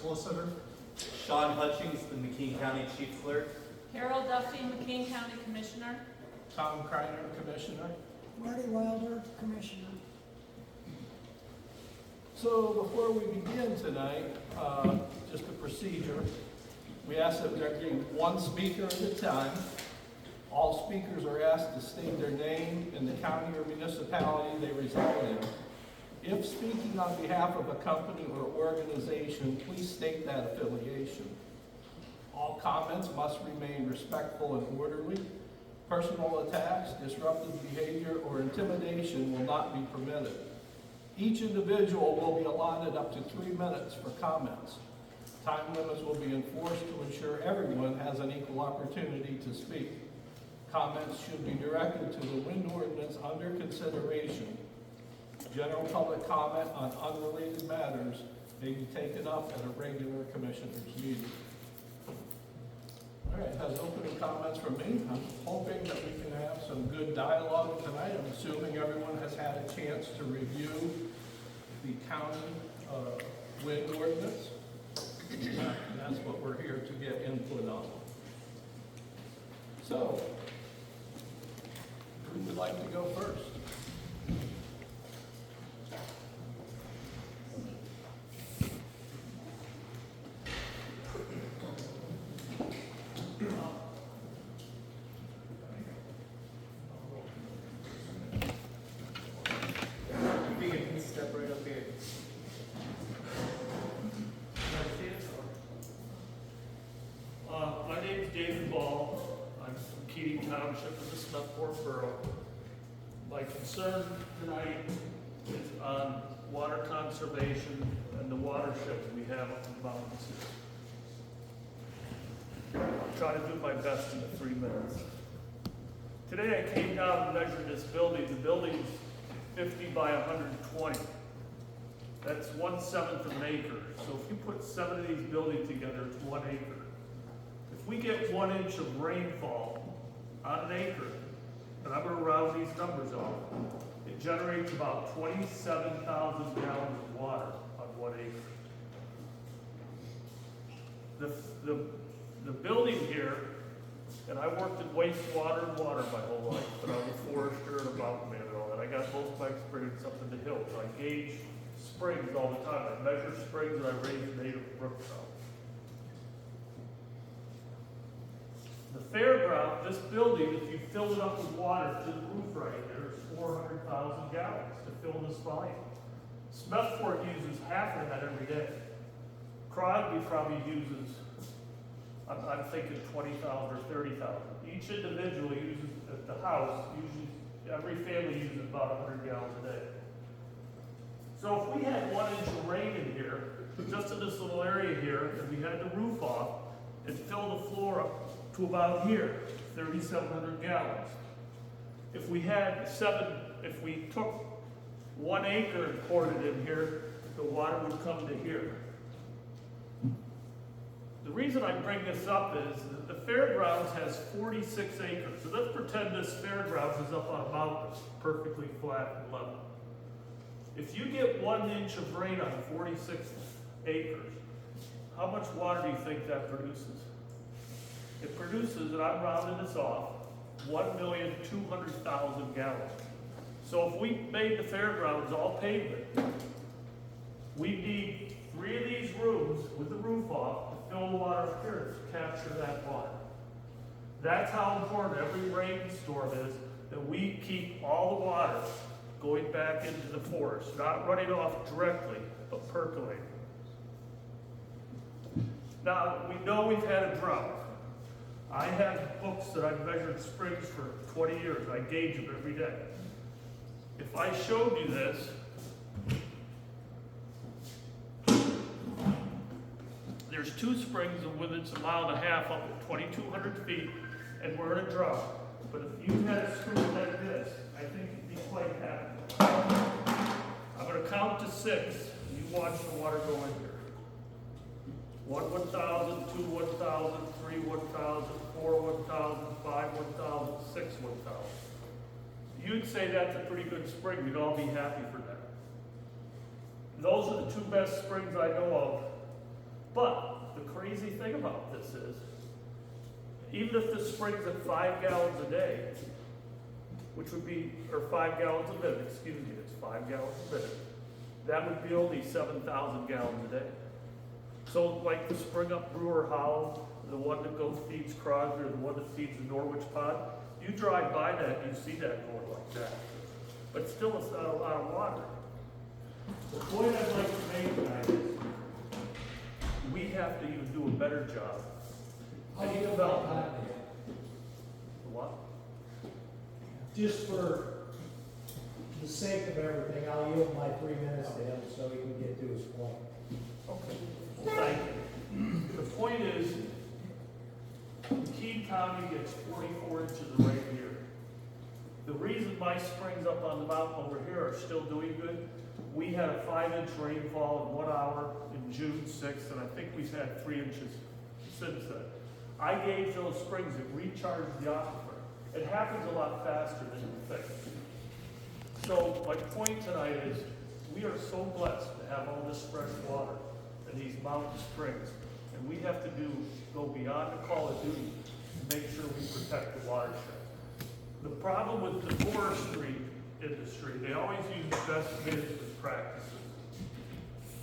Solicitor. Sean Hutchings, the McKean County Chief Clerk. Carol Duffy, McKean County Commissioner. Tom Kreiner, Commissioner. Marty Wilder, Commissioner. So before we begin tonight, just a procedure. We ask that there be one speaker at a time. All speakers are asked to state their name and the county or municipality they reside in. If speaking on behalf of a company or organization, please state that affiliation. All comments must remain respectful and orderly. Personal attacks, disruptive behavior, or intimidation will not be permitted. Each individual will be allotted up to 3 minutes for comments. Time limits will be enforced to ensure everyone has an equal opportunity to speak. Comments should be directed to the wind ordinance under consideration. General public comment on unrelated matters may be taken up at a regular commissioners meeting. All right, has opening comments from me. I'm hoping that we can have some good dialogue tonight. I'm assuming everyone has had a chance to review the county wind ordinance. And that's what we're here to get input on. So, who would like to go first? Step right up here. My name's David Ball. I'm from Keating Township in the Smethport Borough. My concern tonight is on water conservation and the watersheds we have up in the mountains. I'll try to do my best in the 3 minutes. Today I came down and measured this building. The building's 50 by 120. That's 1/7 of an acre. So if you put 7 of these buildings together, it's 1 acre. If we get 1 inch of rainfall on an acre, and I'm gonna round these numbers off, it generates about 27,000 gallons of water on 1 acre. The building here, and I worked in wastewater and water my whole life, but I'm a forester and a mountain man and all that. I got most of my experience up in the hills. I gauge springs all the time. I measure springs and I raise native brook trout. The fairground, this building, if you filled it up with water to the roof right here, is 400,000 gallons to fill this volume. Smethport uses half of that every day. Crosby probably uses, I'm thinking 20,000 or 30,000. Each individual uses, at the house, usually every family uses about 100 gallons a day. So if we had 1 inch of rain in here, just in this little area here, and we had the roof off, and fill the floor up to about here, 3,700 gallons. If we took 1 acre and poured it in here, the water would come to here. The reason I bring this up is that the fairgrounds has 46 acres. So let's pretend this fairgrounds is up on a mountain, perfectly flat and level. If you get 1 inch of rain on 46 acres, how much water do you think that produces? It produces, and I'm rounding this off, 1,200,000 gallons. So if we made the fairgrounds all pavement, we need 3 of these rooms with the roof off to fill the water up here to capture that water. That's how important every rainstorm is, that we keep all the water going back into the forest, not running off directly, but percolating. Now, we know we've had a drought. I have books that I've measured springs for 20 years. I gauge them every day. If I showed you this, there's 2 springs within a mile and a half up at 2,200 feet, and we're in a drought. But if you had a spring like this, I think you'd be quite happy. I'm going to count to 6. You watch the water go in here. 1, 1,000, 2, 1,000, 3, 1,000, 4, 1,000, 5, 1,000, 6, 1,000. You'd say that's a pretty good spring. We'd all be happy for that. Those are the 2 best springs I know of. But even if the spring's at 5 gallons a day, which would be, or 5 gallons a minute, excuse me, it's 5 gallons a minute, that would be only 7,000 gallons a day. So like the spring up Brewer Hollow, the one that goes feeds Crosby, or the one that feeds the Norwich Pond, you drive by that, you see that going like that. But still, it's not a lot of water. The point I'd like to make tonight is, we have to even do a better job. Any development. The what? Just for the sake of everything, I'll yield my 3 minutes to him so he can get to his point. Okay. Well, thank you. The point is, McKean County gets 44 inches of rain a year. The reason my springs up on the mountain over here are still doing good, we had a 5-inch rainfall in 1 hour in June 6th, and I think we've had 3 inches since then. I gauge those springs, it recharges the aquifer. It happens a lot faster than you think. So my point tonight is, we are so blessed to have all this fresh water in these mountain springs, and we have to go beyond the call of duty to make sure we protect the watershed. The problem with the forestry industry, they always use best management practices.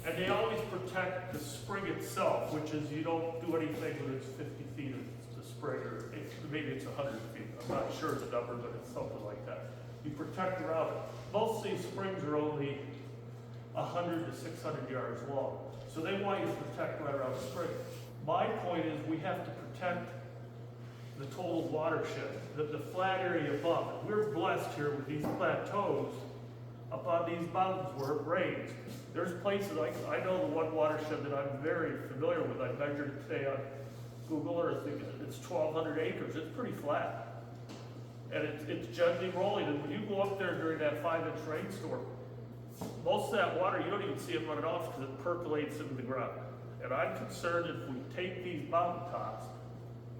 And they always protect the spring itself, which is you don't do anything when it's 50 feet of the spring, or maybe it's 100 feet. I'm not sure the number, but it's something like that. You protect around it. Most of these springs are only 100 to 600 yards long. So they want you to protect right around the spring. My point is we have to protect the total watershed, the flat area above. And we're blessed here with these plateaus up on these mountains where it rains. There's places, I know the one watershed that I'm very familiar with. I measured it today on Google Earth. It's 1,200 acres. It's pretty flat. And it's gently rolling. And when you go up there during that 5-inch rainstorm, most of that water, you don't even see it running off because it percolates into the ground. And I'm concerned if we take these mountaintops,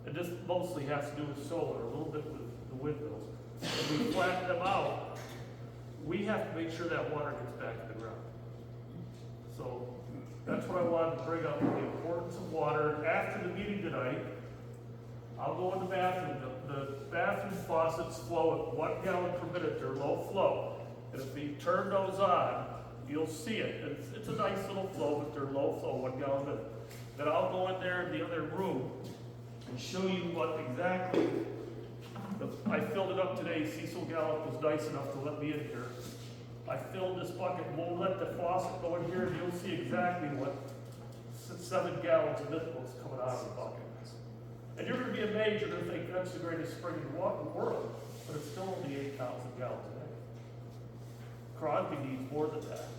and this mostly has to do with solar, a little bit with the windmills, and we flatten them out, we have to make sure that water gets back to the ground. So that's what I wanted to bring up, the importance of water. After the meeting tonight, I'll go in the bathroom. The bathroom faucets flow at 1 gallon per minute. They're low flow. And if you turn those on, you'll see it. It's a nice little flow, but they're low flow, 1 gallon a minute. Then I'll go in there in the other room and show you what exactly, I filled it up today. Cecil Gallup was nice enough to let me in here. I filled this bucket, we'll let the faucet go in here and you'll see exactly what 7 gallons of this was coming out of the bucket. And you're gonna be amazed, you're gonna think that's the greatest spring in the world, but it's still only 8,000 gallons a day. Crosby needs more than that.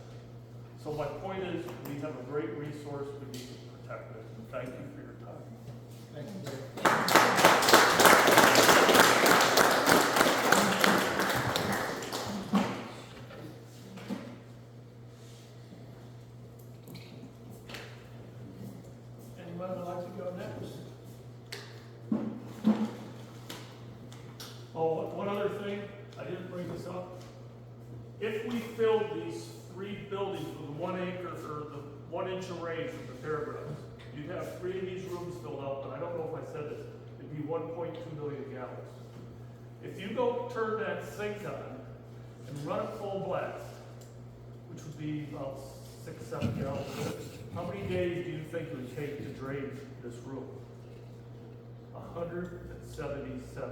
So my point is, we have a great resource, we need to protect it. And thank you for your time. Thank you, Dave. Anyone would like to go next? Oh, one other thing, I didn't bring this up. If we filled these 3 buildings with 1 acre, or the 1 inch of rain from the fairgrounds, you'd have 3 of these rooms filled out, but I don't know if I said this, it'd be 1.2 million gallons. If you go turn that sink on and run it full blast, which would be about 6-7 gallons, how many days do you think it would take to drain this room? 177.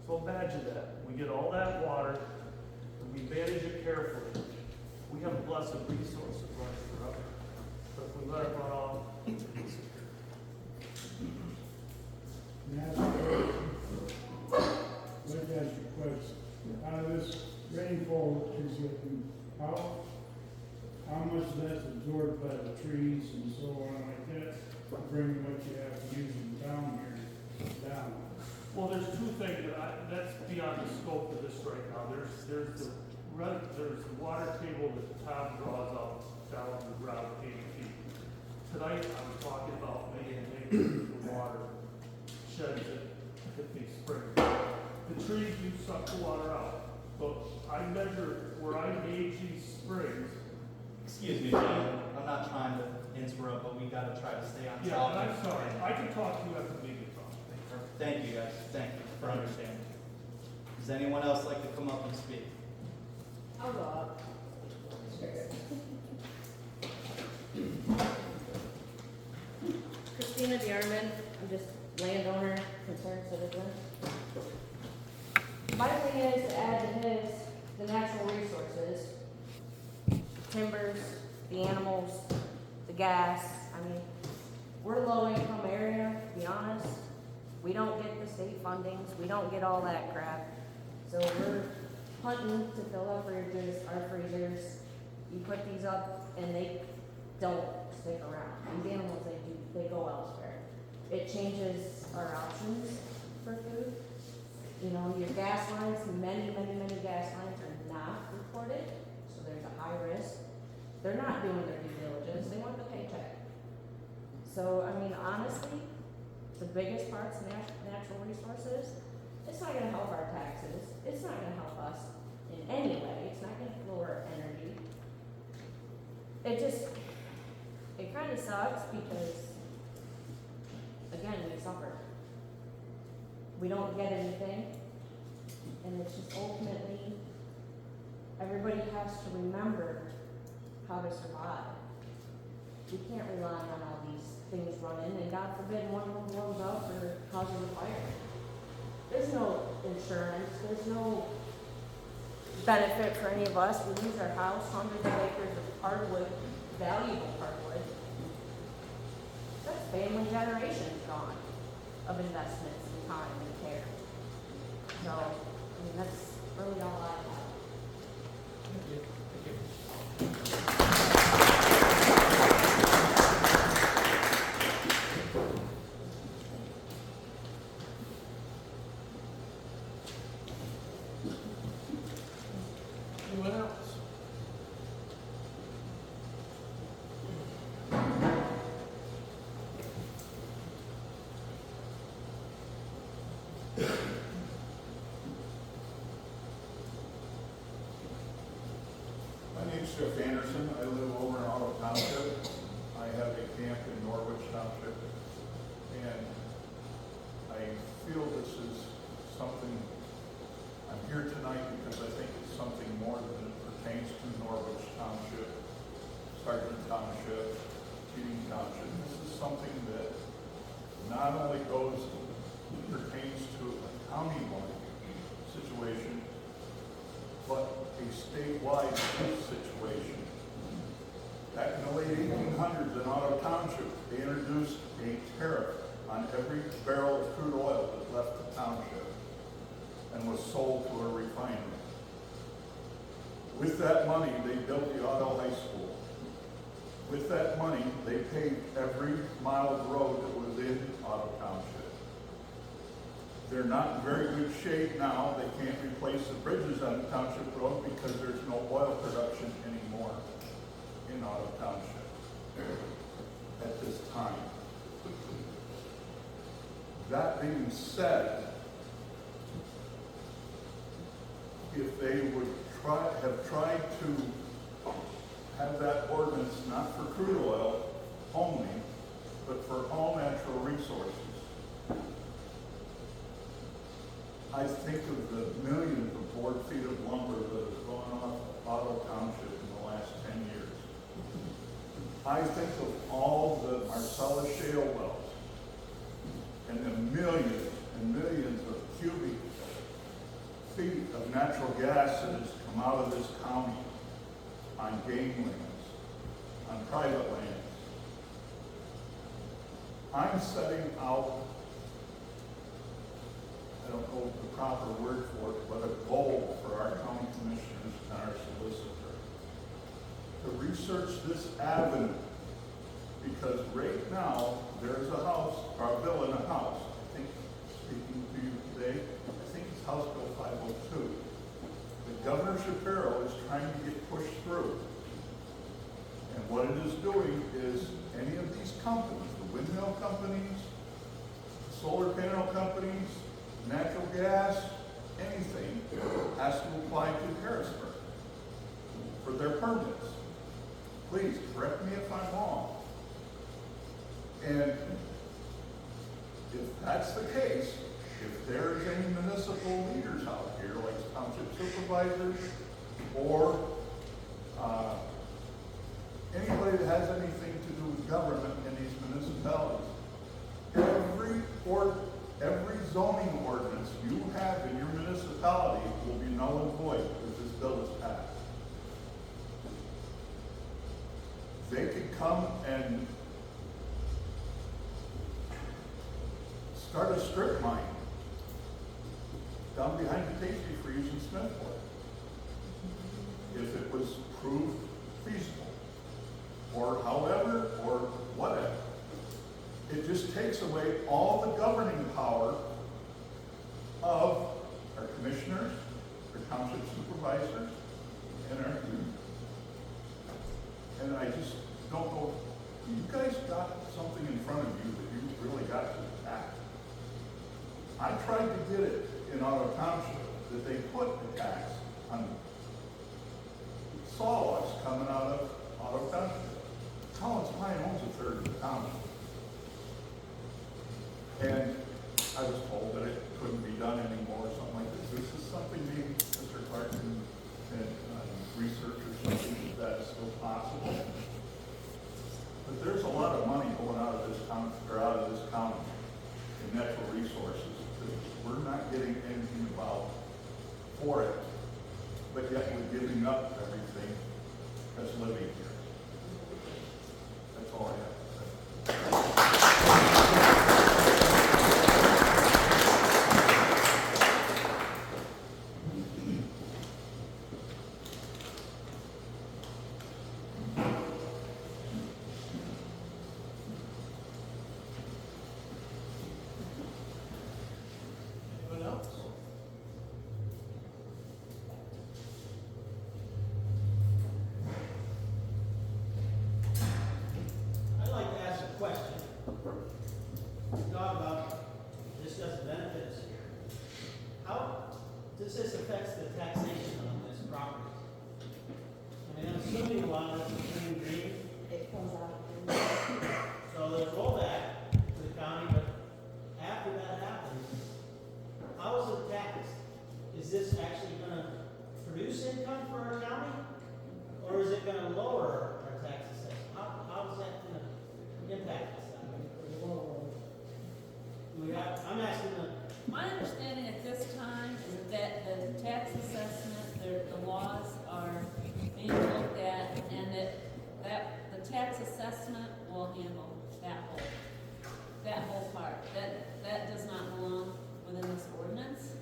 So imagine that. We get all that water, and we manage it carefully. We have a blessed resource that runs forever. But if we let it run off, Let me ask you a question. Out of this rainfall that you're getting, how much of that's absorbed by the trees and so on like that, to bring what you have to use down here down? well, there's 2 things that's beyond the scope of this right now. There's the water table that the Tom draws up down to the ground 8 feet. Tonight, I'm talking about making the water sheds that hit these springs. The trees do suck the water out, but I measure where I gauge these springs. Excuse me, Gene, I'm not trying to interrupt, but we gotta try to stay on Yeah, topic. and I'm sorry, I can talk to you after the meeting's on. Thank you, guys. Thank you for understanding. Does anyone else like to come up and speak? I'll go up. Christina Bierman, I'm just landowner, concerned citizen. My thing is to add to his, the natural resources, timbers, the animals, the gas. I mean, we're a low income area, to be honest. We don't get the state fundings, we don't get all that crap. So we're hunting to fill up our freezers. You put these up and they don't stick around. These animals, they go elsewhere. It changes our options for food. You know, your gas lines, many gas lines are not reported, so there's a high risk. They're not doing their due diligence, they want the paycheck. So, I mean, honestly, the biggest part's natural resources. It's not gonna help our taxes, it's not gonna help us in any way, it's not gonna lower energy. It kinda sucks because, again, we suffer. We don't get anything, and it's just ultimately, everybody has to remember how to survive. We can't rely on all these things running, and God forbid one of them blows up or causes a fire. There's no insurance, there's no benefit for any of us. We lose our house, hundreds of acres of hardwood, valuable hardwood. That's family generations gone of investments and time and care. So, I mean, that's really all I have. Anyone else? My name's Jeff Anderson. I live over in Otto Township. I have a camp in Norwich Township. And I feel this is something, I'm here tonight because I think it's something more than it pertains to Norwich Township, Sargent Township, Keating Township. This is something that not only pertains to a county-wide situation, but a statewide situation. Back in the late 1800s in Otto Township, they introduced a tariff on every barrel of crude oil that left the township and was sold to a refinery. With that money, they built the Otto High School. With that money, they paved every mile of road that was in Otto Township. They're not in very good shape now. They can't replace the bridges on the township road because there's no oil production anymore in Otto Township at this time. That being said, if they would have tried to have that ordinance not for crude oil only, but for all natural resources, I think of the millions of board feet of lumber that has gone off Otto Township in the last 10 years. I think of all the Marcellus shale wells and the millions and millions of cubic feet of natural gas that has come out of this county on game lands, on private lands. I'm setting out, I don't know the proper word for it, but a goal for our county commissioners and our solicitor to research this avenue, because right now there's a house, or a bill in a house, I think, speaking to you today, I think it's House Bill 502. That Governor Shapiro is trying to get pushed through. And what it is doing is any of these companies, the windmill companies, solar panel companies, natural gas, anything, has to apply to Harrisburg for their permits. Please correct me if I'm wrong. And if that's the case, if there's any municipal leaders out here, like township supervisors, or, anybody that has anything to do with government in these municipalities, every zoning ordinance you have in your municipality will be null and void if this bill is passed. They could come and start a strip mine down behind the Tasty Freeze in Smithport, if it was proved feasible, or however, or whatever. It just takes away all the governing power of our commissioners, our township supervisors, and our, and I just don't know, you guys got something in front of you that you really got to attack. I tried to get it in Ottawa Township that they put a tax on sawlogs coming out of Ottawa Township. Collins Pine owns a third of the township. And I was told that it couldn't be done anymore, or something like this. This is something maybe Mr. Clark can research or something, if that is still possible. But there's a lot of money going out of this town, or out of this county in natural resources that we're not getting anything about for it, but yet we're giving up everything that's living here. That's all I have to say. I'd like to ask a question. You talk about this doesn't benefit us here. How does this affect the taxation on this property? I mean, I'm assuming a lot of it's Clean Green, It comes out. so there's rollback to the county, but after that happens, how is it taxed? Is this actually gonna produce income for our county? Or is it gonna lower our tax assessment? How is that gonna impact us? I'm asking My understanding at this time is that the tax assessment, the laws are being looked at, and that the tax assessment will handle that whole part. That does not belong within this ordinance.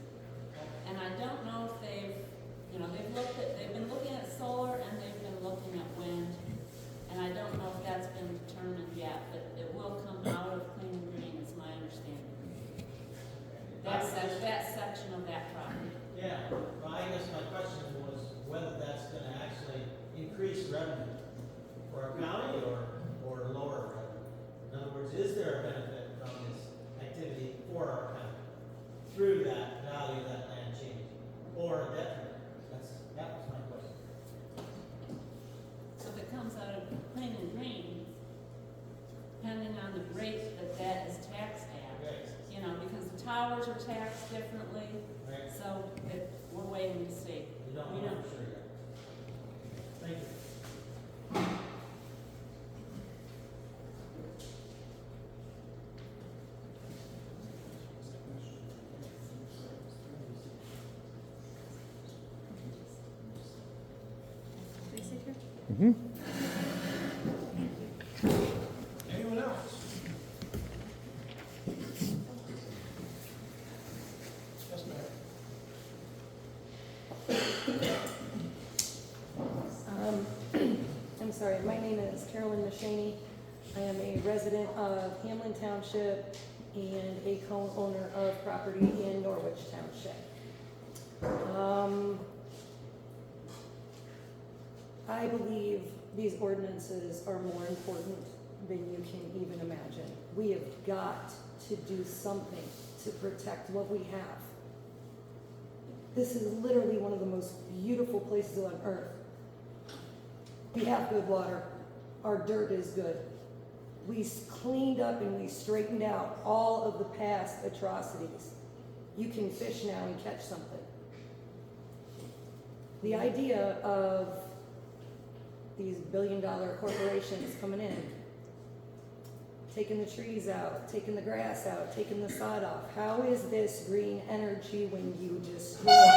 And I don't know if they've been looking at solar and they've been looking at wind. And I don't know if that's been determined yet, but it will come out of Clean and Green, is my understanding. That section of that property. Yeah, well, I guess my question was whether that's gonna actually increase revenue for our county or lower revenue. In other words, is there a benefit from this activity for our county through that value of that land change? Or a detriment? That was my question. So if it comes out of Clean and Green, depending on the rate that is taxed at, because the towers are taxed differently, Right. so we're waiting to see. You don't We know don't- for sure yet. Thank you. Anyone else? Yes, ma'am. I'm sorry, my name is Carolyn Mashaney. I am a resident of Hamlin Township and a co-owner of property in Norwich Township. I believe these ordinances are more important than you can even imagine. We have got to do something to protect what we have. This is literally one of the most beautiful places on earth. We have good water. Our dirt is good. We cleaned up and we straightened out all of the past atrocities. You can fish now and catch something. The idea of these billion-dollar corporations coming in, taking the trees out, taking the grass out, taking the sod off. How is this green energy when you destroy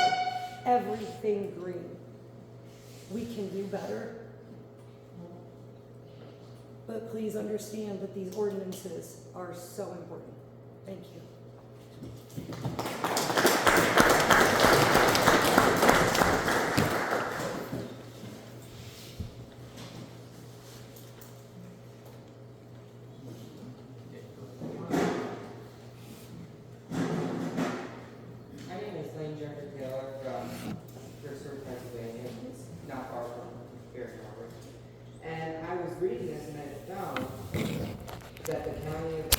everything green? We can do better. But please understand that these ordinances are so important. Thank you. My name is Lane Jeffrey Taylor from Pittsburgh, Pennsylvania. It's not far from here in Norwich. And I was reading this and I found that the county of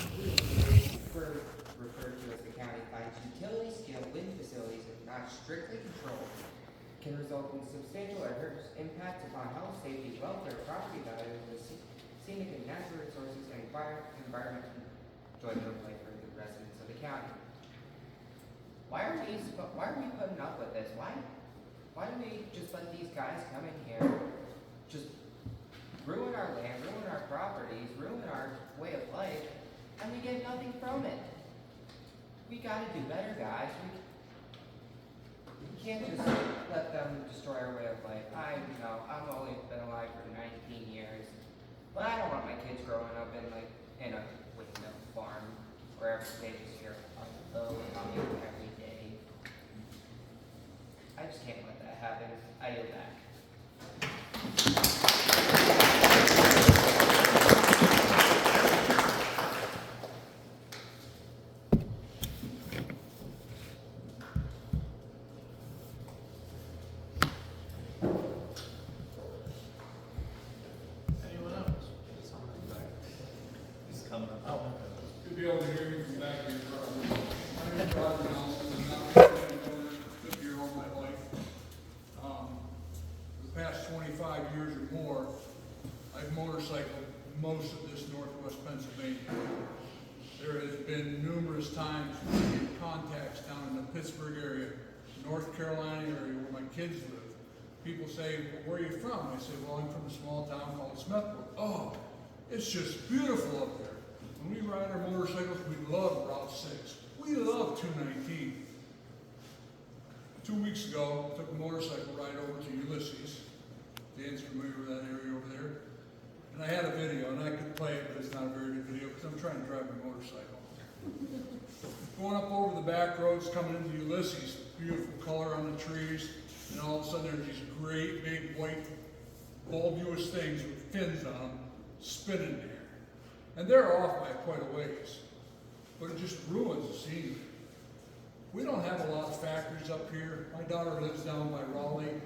referred to as the county finds utility scale wind facilities if not strictly controlled can result in substantial adverse impacts upon health, safety, welfare, property values, the scenic and natural resources, and environment enjoyment of life for the residents of the county. Why are we putting up with this? Why do we just let these guys come in here, just ruin our land, ruin our properties, ruin our way of life, and we get nothing from it? We gotta do better, guys. We can't just let them destroy our way of life. I know, I've only been alive for 19 years, but I don't want my kids growing up in a windmill farm where they just hear a low humming every day. I just can't let that happen. I yield back. Anyone else? He's coming up. You'll be able to hear me from back here. My name is Roger Nelson, I'm not a family owner, lived here all my life. The past 25 years or more, I've motorcycled most of this northwest Pennsylvania. There has been numerous times when I get contacts down in the Pittsburgh area, North Carolina area where my kids live. People say, well, where are you from? I say, well, I'm from a small town called Smethport. Oh, it's just beautiful up there. When we ride our motorcycles, we love Route 6. We love 219. 2 weeks ago, I took a motorcycle ride over to Ulysses. Dan's familiar with that area over there. And I had a video, and I could play it, but it's not a very good video because I'm trying to drive my motorcycle. Going up over the back roads, coming into Ulysses, beautiful color on the trees, and all of a sudden there's these great big white bulbous things with fins on them spinning there. And they're off by quite a ways, but it just ruins the scenery. We don't have a lot of factories up here. My daughter lives down by Raleigh.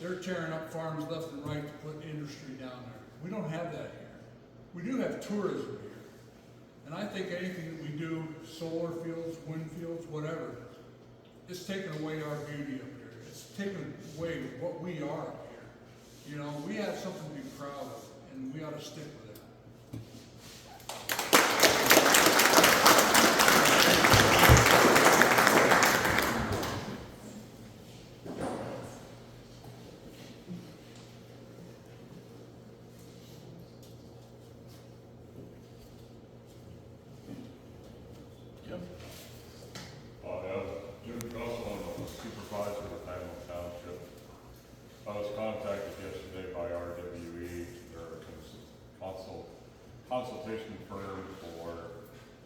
They're tearing up farms left and right to put industry down there. We don't have that here. We do have tourism here. And I think anything that we do, solar fields, wind fields, whatever, it's taken away our beauty up here. It's taken away what we are up here. You know, we have something to be proud of, and we ought to stick with it. Jim Gosselin, I'm a supervisor with Hamilton Township. I was contacted yesterday by RWE, their consultation firm for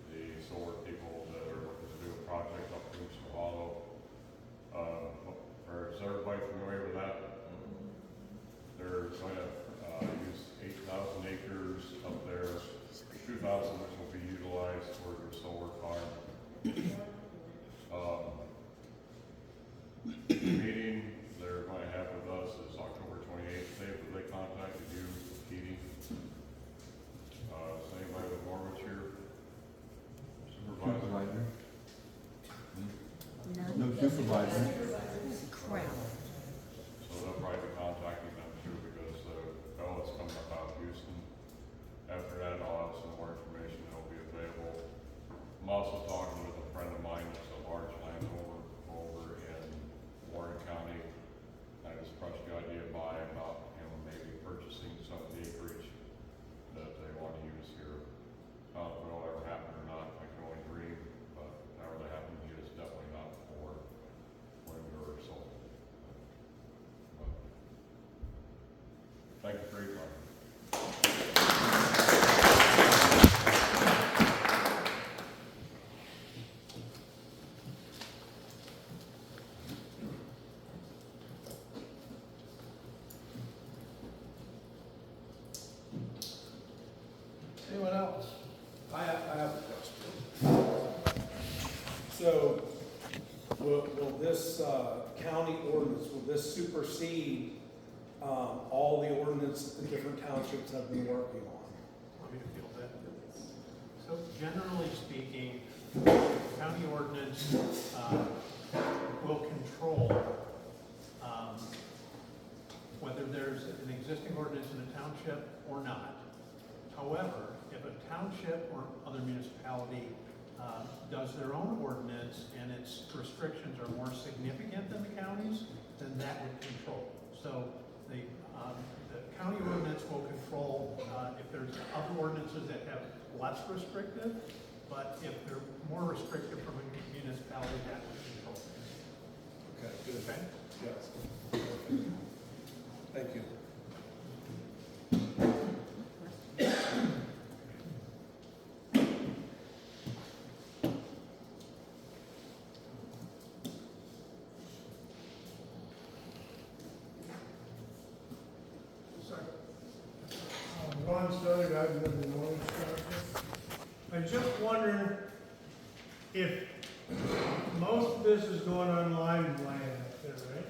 the solar people that are looking to do a project up in Solano. Is everybody familiar with that? They're going to use 8,000 acres up there, 2,000 which will be utilized for their solar farm. The meeting they're going to have with us is October 28th. They contacted you, Keating. Is anybody with Norwich here? Supervisor? No supervisor. Crap. So they'll probably be contacting them too because Bella's coming up out of Houston. After that, I'll have some So, will this, county ordinance, will this supersede, all the ordinance that the different townships have been working on? Want me to field that? So generally speaking, county ordinance will control whether there's an existing ordinance in a township or not. However, if a township or other municipality does their own ordinance and its restrictions are more significant than the county's, then that would control. So the county ordinance will control if there's other ordinances that have less restrictive, but if they're more restrictive from a municipality, that would control. Okay, good. Okay? Yes. Thank you. Ron Stoddard, I live in Orange County. I'm just wondering if most of this is going on Lime land up there, right?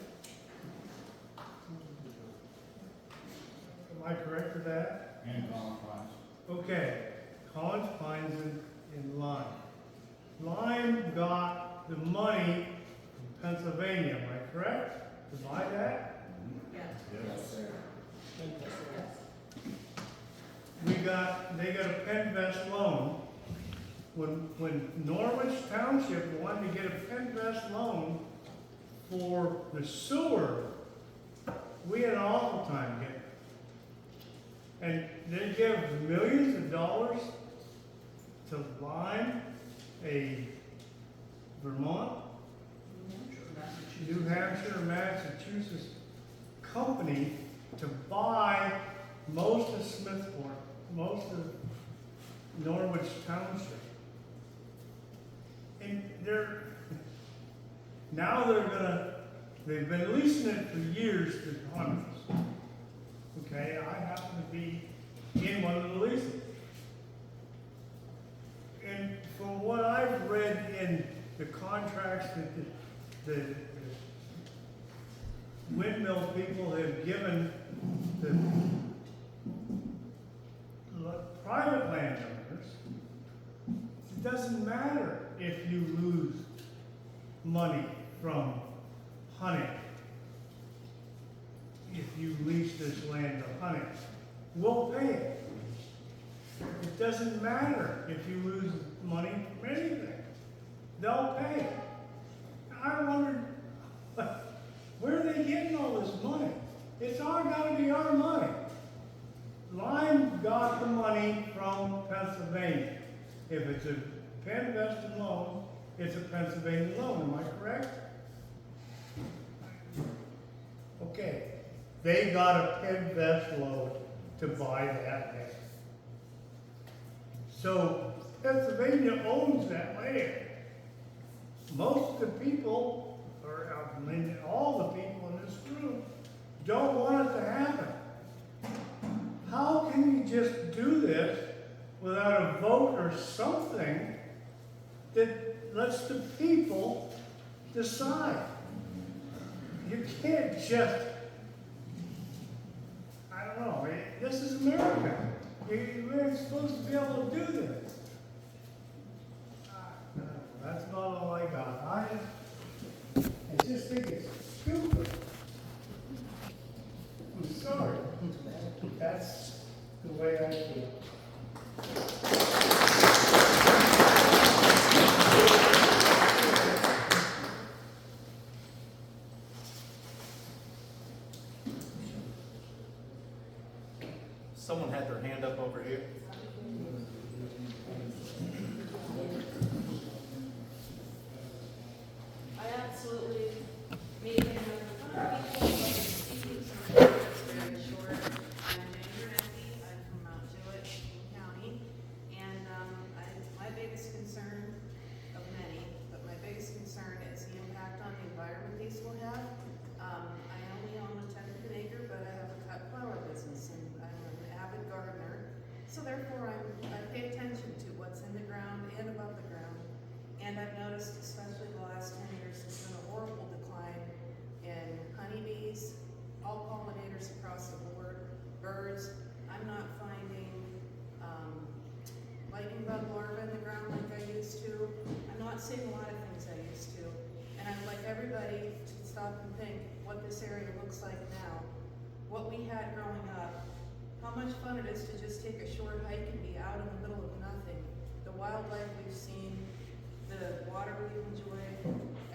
Am I correct with that? And Collins Pines. Okay, Collins Pines in Lime. Lime got the money from Pennsylvania, am I correct? To buy that? Yes. sir. They got a Penvest loan. When Norwich Township wanted to get a Penvest loan for the sewer, we had an awful time getting it. And they give millions of dollars to Lime, a Vermont, New Hampshire, Massachusetts company to buy most of Smithport, most of Norwich Township. And they've been leasing it for years to hunters. Okay, I happen to be in one of the leases. And from what I've read in the contracts that the windmill people have given the private landowners, it doesn't matter if you lose money from hunting. If you lease this land to hunting, we'll pay it. It doesn't matter if you lose money from anything. They'll pay it. I wondered, where are they getting all this money? It's all gotta be our money. Lime got the money from Pennsylvania. If it's a Penvest loan, it's a Pennsylvania loan, am I correct? Okay, they got a Penvest loan to buy that land. So Pennsylvania owns that land. Most of the people, or I mean, all the people in this room, don't want it to happen. How can you just do this without a vote or something that lets the people decide? You can't just, I don't know, this is America. You're supposed to be able to do this. That's about all I got. I just think it's stupid. I'm sorry. That's the way I feel. Someone had their hand up over here. stop and think what this area looks like now, what we had growing up, how much fun it is to just take a short hike and be out in the middle of nothing, the wildlife we've seen, the water we've enjoyed.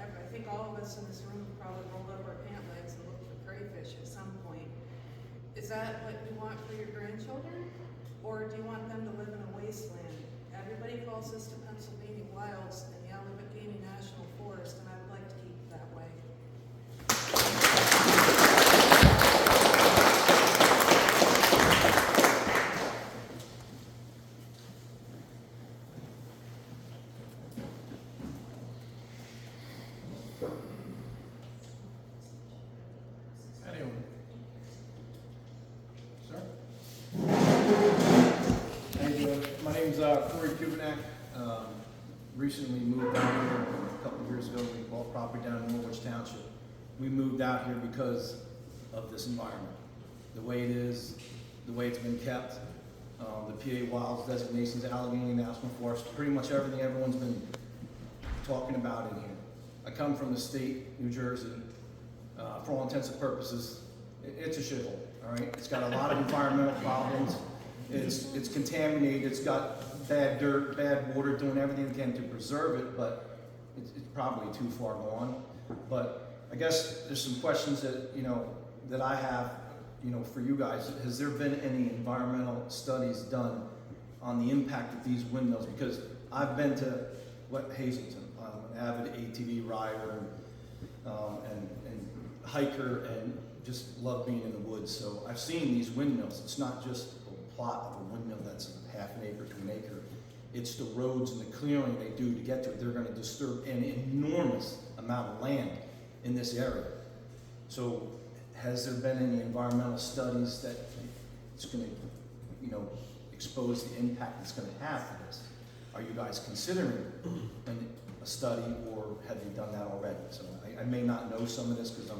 I think all of us in this room probably rolled up our pant legs and looked for crayfish at some point. Is that what you want for your grandchildren? Or do you want them to live in a wasteland? Everybody calls this the Pennsylvania Wilds and the Allegheny National Forest, and I'd like to keep it that way. Anyone? Sir? How you doing? My name's Corey Kubanak. Recently moved down here a couple of years ago. We bought property down in Norwich Township. We moved out here because of this environment. The way it is, the way it's been kept, the PA Wilds designations, Allegheny National Forest, pretty much everything everyone's been talking about in here. I come from the state, New Jersey. For all intents and purposes, it's a shithole, all right? It's got a lot of environmental problems. It's contaminated, it's got bad dirt, bad water, doing everything it can to preserve it, but it's probably too far gone. But I guess there's some questions that, that I have, for you guys. Has there been any environmental studies done on the impact of these windmills? Because I've been to Hazleton. I'm an avid ATV rider and hiker and just love being in the woods. So I've seen these windmills. It's not just a plot of a windmill that's half an acre to an acre. It's the roads and the clearing they do to get to it. They're going to disturb an enormous amount of land in this area. So has there been any environmental studies that it's going to, expose the impact it's going to have for this? Are you guys considering a study, or have you done that already? So I may not know some of this because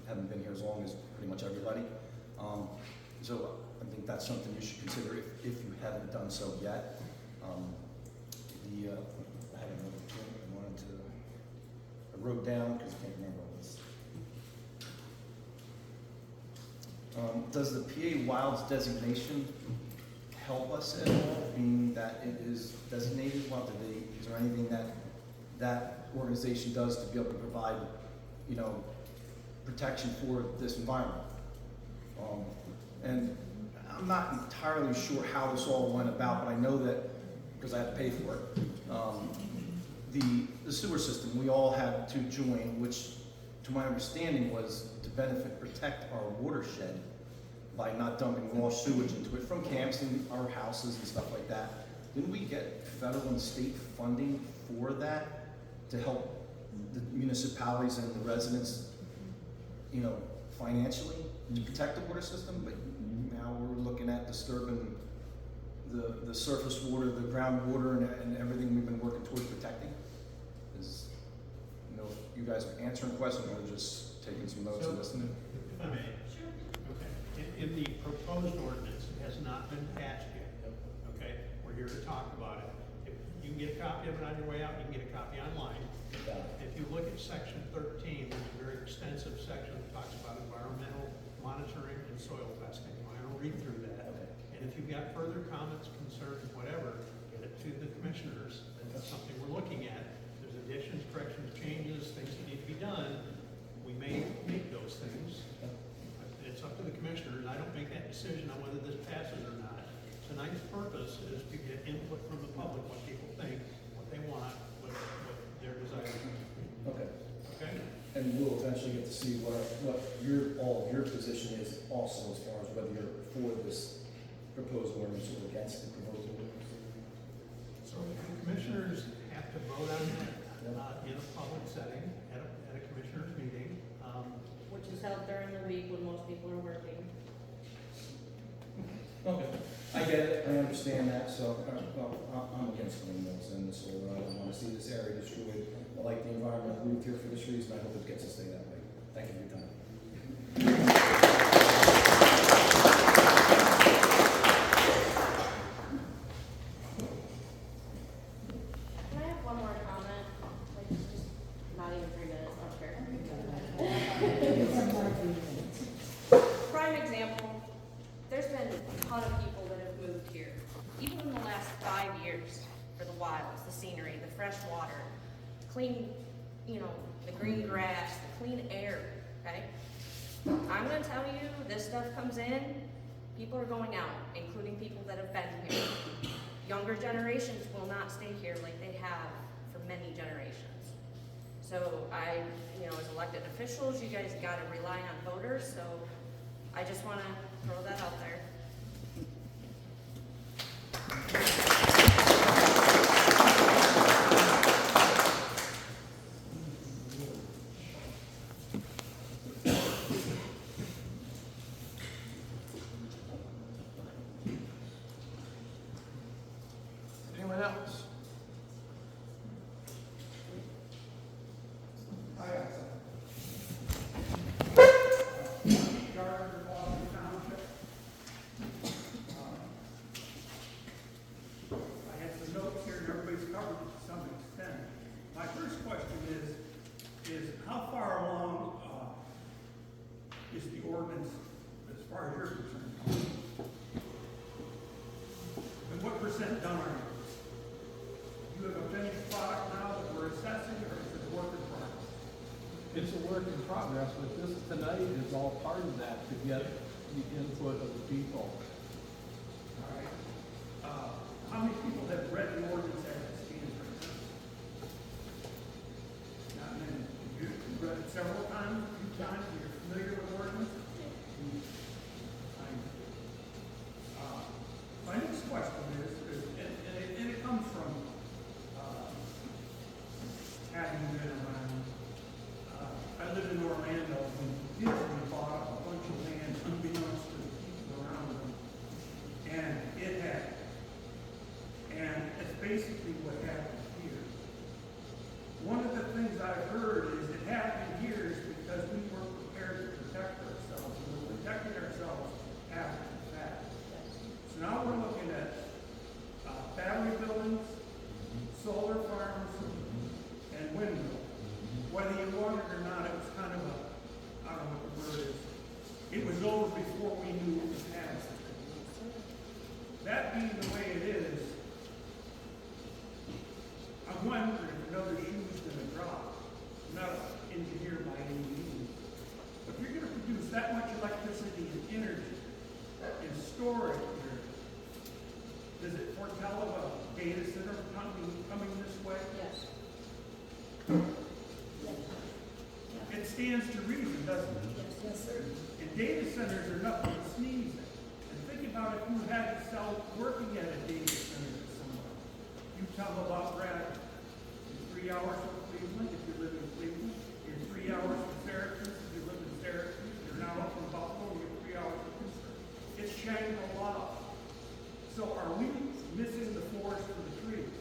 haven't been here as long as pretty much everybody. So I think that's something you should consider if you haven't done so yet. I had another thing I wrote down because I can't remember all this. Does the PA Wilds designation help us at all, being that it is designated? Well, is there anything that organization does to be able to provide, protection for this environment? And I'm not entirely sure how this all went about, but I know that, because I had to pay for it, the sewer system, we all had to join, which to my understanding was to protect our watershed by not dumping raw sewage into it from camps and our houses and stuff like that. Didn't we get federal and state funding for that to help the municipalities and the residents, financially to protect the water system? But now we're looking at disturbing the surface water, the groundwater, and everything we've been working towards protecting. If you guys are answering questions or just taking some notes and listening. If I may. Sure. Okay. In the proposed ordinance, it has not been passed yet. Okay. We're here to talk about it. If you can get a copy of it on your way out, you can get a copy online. If you look at section 13, there's a very extensive section that talks about environmental monitoring and soil testing. I'll read through that. Okay. And if you've got further comments, concerns, whatever, get it to the commissioners. That's something we're looking at. There's additions, corrections, changes, things that need to be done. We may make those things. It's up to the commissioners. I don't make that decision on whether this passes or not. Tonight's purpose is to get input from the public, what people think, what they want, what their desires are. Okay. Okay? And we'll eventually get to see what all of your position is also, as far as whether you're for this proposed ordinance or against the proposed ordinance. So the commissioners have to vote on that in a public setting, at a commissioners meeting. Which is held during the week when most people are working. Okay, I get it, I understand that, so, I'm against windmills and this whole, I don't wanna see this area destroyed. I like the environment, I moved here for this reason, I hope it gets to stay that way. Thank you for your time. Can I have one more comment? Like, just not even 3 minutes, I don't care. years for the wilds, the scenery, the fresh water, clean, the green grass, the clean air, okay? I'm gonna tell you, this stuff comes in, people are going out, including people that have been here. Younger generations will not stay here like they have for many generations. So as elected officials, you guys gotta rely on voters, so I just wanna throw that out there. Anyone else? I had some notes here and everybody's covered it to some extent. My first question is how far along, is the ordinance as far as you're concerned? And what percent done are you? Do you have a finished product now that we're assessing, or is it a work in progress? It's a work in progress, but this tonight is all part of that to get the input of the people. All right. How many people have read the ordinance as it stands right now? Not many. You've read it several times, a few times, you're familiar with the ordinance? My next question is and it comes from having been around. I lived in Orlando when Disney bought a bunch of land unbeknownst to the people around them. And it's basically what happened here. One of the things I've heard is it happened here is because we weren't prepared to protect ourselves. And we're protecting ourselves after the fact. So now we're looking at battery buildings, solar farms, and windmills. Whether you want it or not, it was kind of I don't know what the word is. It was over before we knew it was happening. That being the way it is, I'm wondering if another shoe's gonna drop. I'm not an engineer by any means. But if you're gonna produce that much electricity and energy and store it here, does it foretell of a data center coming this way? Yes. It stands to reason, doesn't it? Yes, sir. And data centers are nothing to sneeze at. And think about if you had to sell working at a data center to somebody. You tell them about Bradford. In 3 hours from Cleveland, if you live in Cleveland. In 3 hours from Syracuse, if you live in Syracuse. You're now up from Buffalo, you're 3 hours from Pittsburgh. It's Shangri-La. So are we missing the forest for the trees?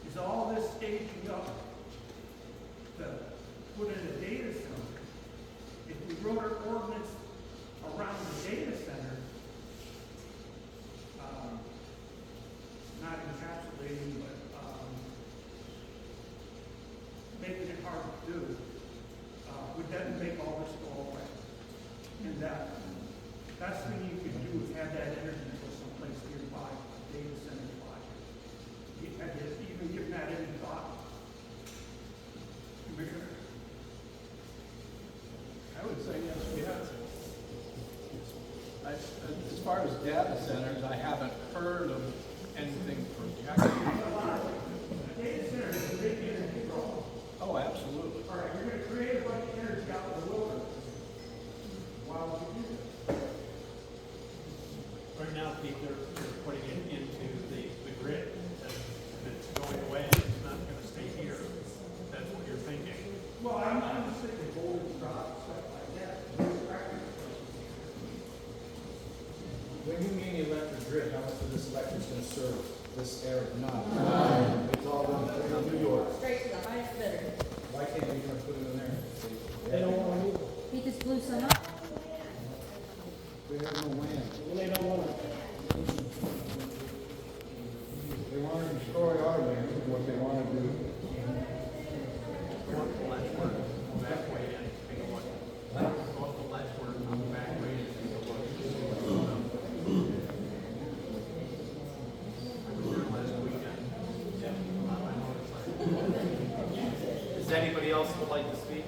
Is all this staging up to put in a data center? If we wrote our ordinance around the data center, not encapsulating, but making it hard to do, would that make all this go away? And that best thing you could do is have that energy go someplace nearby, a data center nearby. Have you even given that any thought? Commissioner? I would say yes, we have. As far as data centers, I haven't heard of anything projected. Data center is a big energy draw. Oh, absolutely. All right, you're going to create a bunch of energy out in the wilderness. Why would you do that? Right now, Pete, they're putting it into the grid, and it's going away, it's not gonna stay here. That's what you're thinking. Well, I'm just thinking voltage drop, stuff like that. When you mean electric grid, how much of this electric's gonna serve this area? None. It's all done in New York. Straight to the highest bidder. Why can't we just put it in there? They don't want to move it. He just blew some up. We have no land. Well, they don't want it. They want to destroy our land, is what they want to do. Back way in, take a look. Go up the Letchworth, come back way in, take a look. Is there anybody else who would like to speak?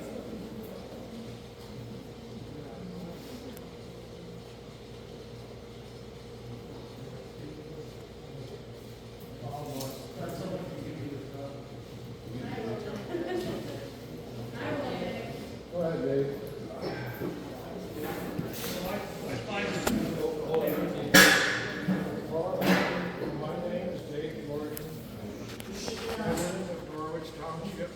Go ahead, Dave. My name is Dave Morgan. I live in Norwich Township.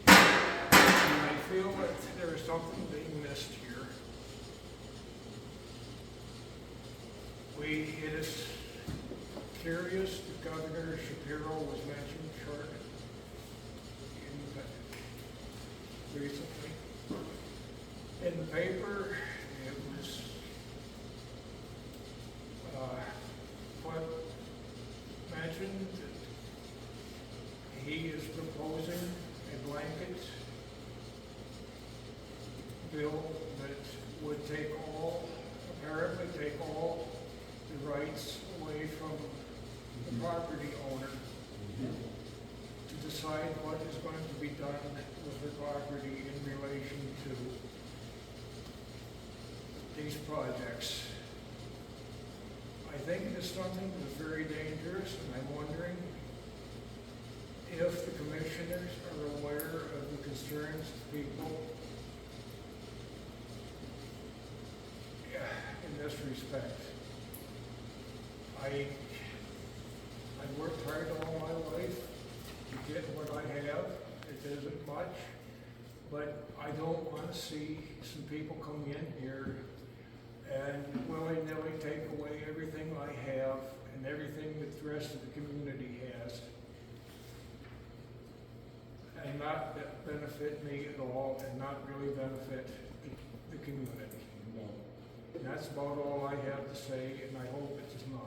And I feel that there is something being missed here. It is curious that Governor Shapiro was mentioned short recently. In the paper, it was mentioned that he is proposing a blanket bill that would apparently take all the rights away from the property owner to decide what is going to be done with the property in relation to these projects. I think it is something that is very dangerous, and I'm wondering if the commissioners are aware of the concerns of people in this respect. I've worked hard all my life to get what I have. It isn't much, but I don't want to see some people come in here and willy-nilly take away everything I have and everything that the rest of the community has, and not benefit me at all, and not really benefit the community. And that's about all I have to say, and I hope it's enough.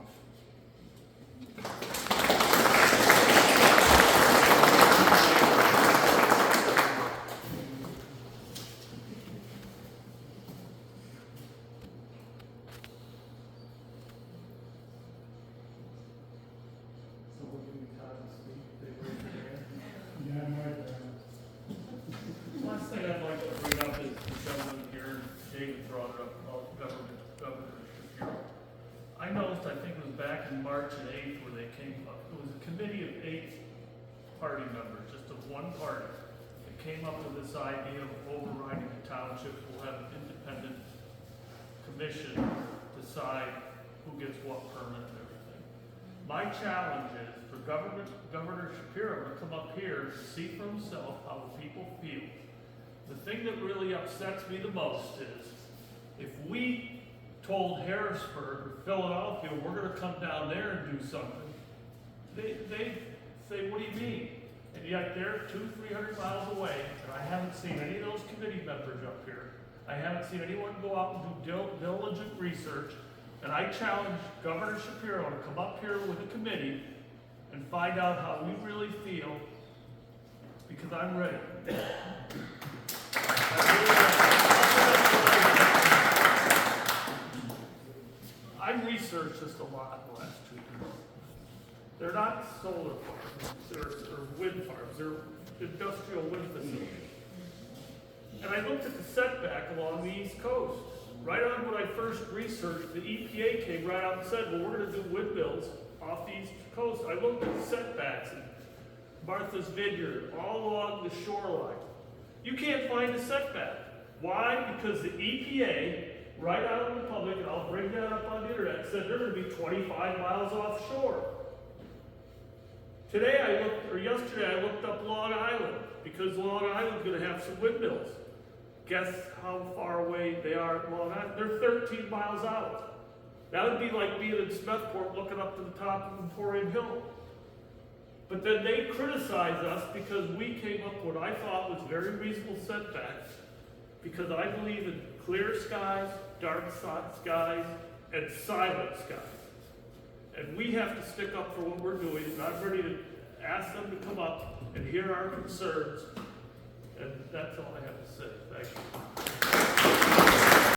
Someone give me time to speak, they raise their hand. Yeah, my turn. Last thing I'd like to bring up is the gentleman here, David brought it up about Governor Shapiro. I noticed, I think it was back in March and April where they came up, it was a committee of 8 party members, just of one party, that came up with this idea of overriding the township. We'll have an independent commission decide who gets what permit and everything. My challenge is for Governor Shapiro to come up here to see for himself how the people feel. The thing that really upsets me the most is if we told Harrisburg or Philadelphia, we're gonna come down there and do something, they say, what do you mean? And yet they're 200-300 miles away, and I haven't seen any of those committee members up here. I haven't seen anyone go out and do diligent research, and I challenge Governor Shapiro to come up here with a committee and find out how we really feel, because I'm ready. I've researched this a lot in the last 2 years. They're not solar farms, or wind farms, they're industrial wind facilities. And I looked at the setback along the East Coast. Right on when I first researched, the EPA came right out and said, well, we're gonna do windmills off the East Coast. I looked at the setbacks in Martha's Vineyard, all along the shoreline. You can't find a setback. Why? Because the EPA, right out in the public, and I'll bring that up on the internet, said they're gonna be 25 miles offshore. Yesterday I looked up Long Island, because Long Island's gonna have some windmills. Guess how far away they are at Long Island? They're 13 miles out. That would be like being in Smethport looking up to the top of Emporium Hill. But then they criticized us because we came up with what I thought was very reasonable setbacks, because I believe in clear skies, dark skies, and silent skies. And we have to stick up for what we're doing, and I'm ready to ask them to come up and hear our concerns. And that's all I have to say. Thank you.